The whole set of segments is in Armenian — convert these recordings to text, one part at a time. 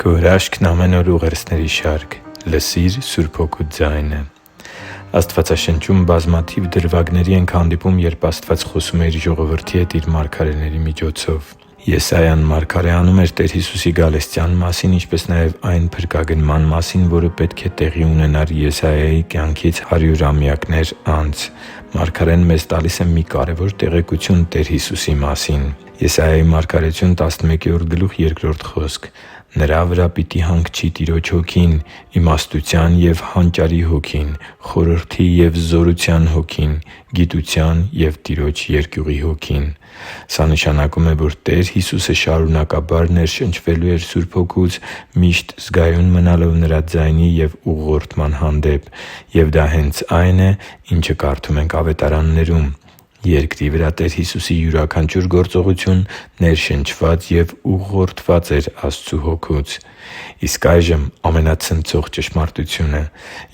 Քո հրաշքն ամեն օր ուղերձների շարք։ Լսիր Սուրբ Հոգու ձայնը։ Աստվածաշնչում բազմաթիվ դրվագների ենք հանդիպում, երբ Աստված խոսում է Իր ժողովրդի հետ Իր մարգարեների միջոցով։ Եսային մարգարեն անում էր Տեր Հիսուսի գալստյան մասին, ինչպես նաև այն փրկագնման մասին, որը պետք է տեղի ունենար Եսայիայի կյանքից 100-ամյակներ անց։ Մարգարեն մեզ տալիս է մի կարևոր տեղեկություն Տեր Հիսուսի մասին։ Եսայիայի մարգարեություն 11:2 «Նրա վրա պիտի հանգչի Տիրոջ Հոգին, իմաստության և հանճարի Հոգին, խորհրդի և զորության Հոգին, գիտության և Տիրոջ երկյուղի Հոգին»։ Սա նշանակում է, որ Տեր Հիսուսը շարունակաբար ներշնչվելու էր Սուրբ Հոգուց՝ միշտ զգայուն մնալով Նրա ձայնի և ուղղորդման հանդեպ։ Եվ դա հենց այն է, ինչը կարդում ենք Ավետարաններում. «Երկրի վրա Տեր Հիսուսի յուրաքանչյուր գործողություն ներշնչված և ուղղորդված էր Աստծու Հոգուց»։ Իսկ այժմ ամենացնցող ճշմարտությունը՝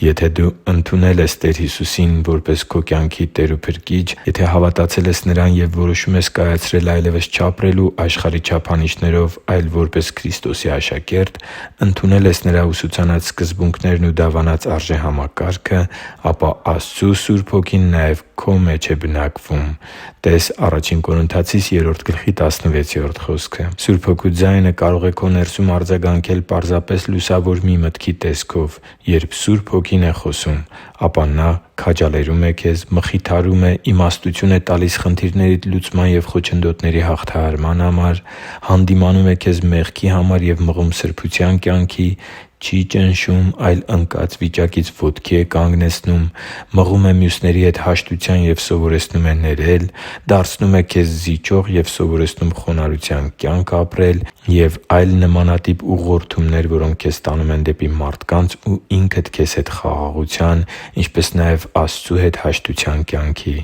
եթե դու ընդունել ես Տեր Հիսուսին որպես քո կյանքի Տեր ու Փրկիչ, եթե հավատացել ես Նրան և որոշում ես կայացրել այլևս չապրելու աշխարհի չափանիշներով, այլ որպես Քրիստոսի աշակերտ, ընդունել ես Նրա ուսուցանած սկզբունքներն ու դավանած արժեհամակարգը, ապա Աստծու Սուրբ Հոգին նաև քո մեջ է բնակվում (տե՛ս Ա Կորնթացիս 3:16 խոսքը)։ Սուրբ Հոգու ձայնը կարող է քո ներսում արձագանքել պարզապես լուսավոր մի մտքի տեսքով։ Երբ Սուրբ Հոգին է խոսում, ապա Նա քաջալերում է քեզ, մխիթարում է, իմաստություն է տալիս խնդիրներիդ լուծման և խոչընդոտների հաղթահարման համար, հանդիմանում է քեզ մեղքի համար և մղում սրբության կյանքի, չի ճնշում, այլ ընկած վիճակից ոտքի է կանգնեցնում, մղում է մյուսների հետ հաշտության և սովորեցնում է ներել, դարձնում է քեզ զիջող և սովորեցնում խոնարհության կյանք ապրել և այլ նմանատիպ ուղղորդումներ, որոնք քեզ տանում են դեպի մարդկանց ու ինքդ քեզ հետ խաղաղության, ինչպես նաև Աստծու հետ հաշտության կյանքի։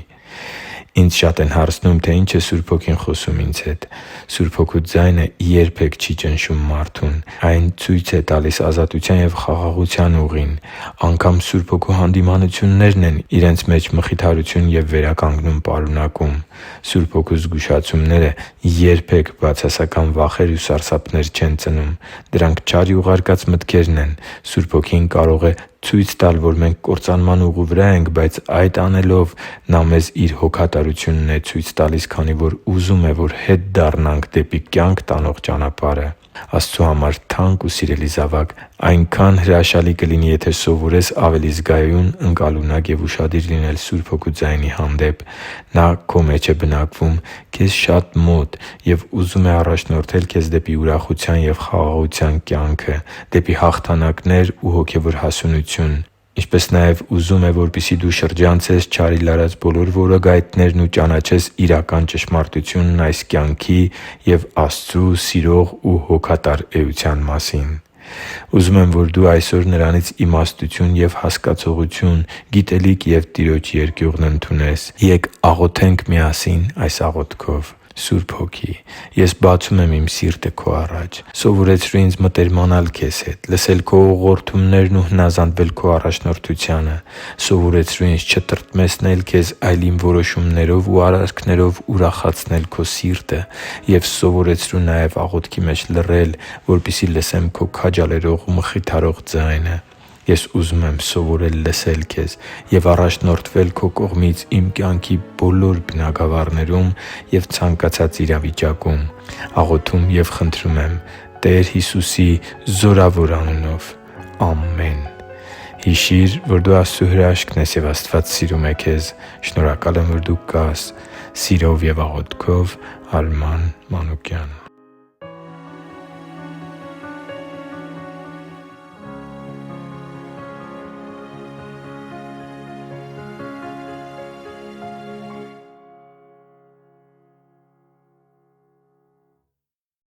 Ինձ շատ են հարցնում, թե ի՞նչ է Սուրբ Հոգին խոսում ինձ հետ։ Սուրբ Հոգու ձայնը երբե՛ք չի ճնշում մարդուն։ Այն ցույց է տալիս ազատության և խաղաղության ուղին։ Անգամ Սուրբ Հոգու հանդիմանություններն են իրենց մեջ մխիթարություն և վերականգնում պարունակում։ Սուրբ Հոգու զգուշացումները երբե՛ք բացասական վախեր ու սարսափներ չեն ծնում։ Դրանք չար ու ուղարկած մտքերն են։ Սուրբ Հոգին կարող է ցույց տալ, որ մենք կործանման ուղու վրա ենք, բայց այդ անելով Նա մեզ Իր հոգատարությունն է ցույց տալիս, քանի որ ուզում է, որ հետ դառնանք դեպի կյանք տանող ճանապարհը։ Աստծու համար թանկ ու սիրելի՛ զավակ, այնքա՜ն հրաշալի կլինի, եթե սովորես ավելի զգայուն, ընկալունակ և ուշադիր լինել Սուրբ Հոգու ձայնի հանդեպ։ Նա քո մեջ է բնակվում, քեզ շատ մոտ և ուզում է առաջնորդել քեզ դեպի ուրախության և խաղաղության կյանքը, դեպի հաղթանակներ ու հոգևոր հասունություն։ Ինչպես նաև ուզում է, որպեսզի դու շրջանցես չարի լարած բոլոր որոգայթներն ու ճանաչես իրական ճշմարտությունն այս կյանքի և Աստծու սիրող ու հոգատար էության մասին։ Ուզում եմ, որ դու այսօր Նրանից իմաստություն և հասկացողություն, գիտելիք և Տիրոջ երկյուղն ընդունես։ Ե՛կ աղոթենք միասին այս աղոթքով. «Սուրբ Հոգի, ես բացում եմ իմ սիրտը Քո առաջ։ Սովորեցրո՛ւ ինձ մտերմանալ Քեզ հետ, լսել Քո ուղղորդումներն ու հնազանդվել Քո առաջնորդությանը։ Սովորեցրո՛ւ ինձ չտրտմեցնել Քեզ, այլ իմ որոշումներով ու արարքներով ուրախացնել Քո սիրտը։ Եվ սովորեցրո՛ւ նաև աղոթքի մեջ լռել, որպեսզի լսեմ Քո քաջալերող ու մխիթարող ձայնը։ Ես ուզում եմ սովորել լսել Քեզ և առաջնորդվել Քո կողմից իմ կյանքի բոլոր բնագավառներում և ցանկացած իրավիճակում։ Աղոթում և խնդրում եմ Տեր Հիսուսի զորավոր անունով։ Ամե՛ն»։ Հիշի՛ր, որ դու Աստծո հրաշքն ես, և Աստված սիրում է քեզ։ Շնորհակալ եմ, որ դու կա՛ս։ Սիրով և աղոթքով, Արման Մանուկյան։